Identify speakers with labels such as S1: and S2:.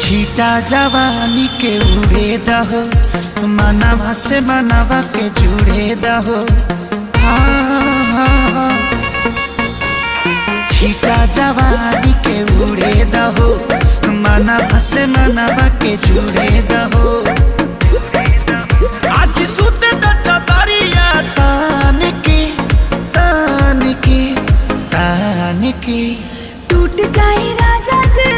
S1: छीटा जवानी के उड़े दहो, मनवा से मनवा के जुड़े दहो। छीटा जवानी के उड़े दहो, मनवा से मनवा के जुड़े दहो। आज सुते दरिया तान के तान के तान के
S2: टूट जाए राजा जी